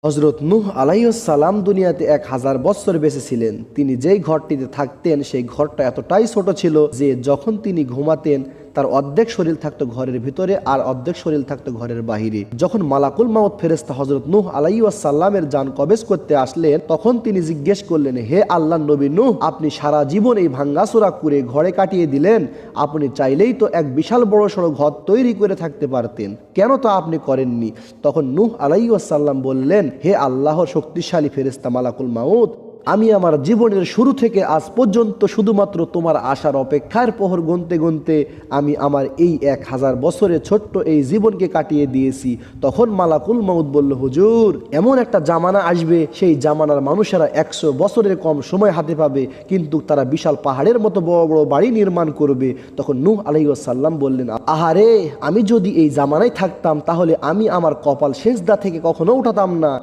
হযরত নূহ আলাইহিস সালাম দুনিয়াতে 1000 বছর বেঁচে ছিলেন। তিনি যেই ঘরটিতে থাকতেন সেই ঘরটা এতটাই ছোট ছিল যে যখন তিনি ঘুমাতেন তার অর্ধেক শরীর থাকতো ঘরের ভিতরে আর অর্ধেক শরীর থাকতো ঘরের বাহিরে। যখন মালাকুল মাউত ফেরেশতা হযরত নূহ আলাইহিস সালামের জান কবজ করতে আসলেন, তখন তিনি জিজ্ঞেস করলেন, হে আল্লাহর নবী নূহ, আপনি সারা জীবন এই ভাঙ্গাচোরা করে ঘরে কাটিয়ে দিলেন, আপনি চাইলেই তো এক বিশাল বড় সড়ো ঘর তৈরি করে থাকতে পারতেন, কেন তা আপনি করেননি? তখন নূহ আলাইহিস সালাম বললেন, হে আল্লাহর শক্তিশালী ফেরেশতা মালাকুল মাউত, আমি আমার জীবনের শুরু থেকে আজ পর্যন্ত শুধুমাত্র তোমার আসার অপেক্ষার প্রহর গুনতে গুনতে আমি আমার এই 1000 বছরের ছোট্ট এই জীবনকে কাটিয়ে দিয়েছি। তখন মালাকুল মাউত বলল, হুজুর, এমন একটা জামানা আসবে, সেই জামানার মানুষেরা 100 বছরের কম সময় হাতে পাবে, কিন্তু তারা বিশাল পাহাড়ের মতো বড় বড় বাড়ি নির্মাণ করবে। তখন নূহ আলাইহিস সালাম বললেন, আহারে, আমি যদি এই জামানায় থাকতাম তাহলে আমি আমার কপাল সেজদা থেকে কখনো উঠাতাম না।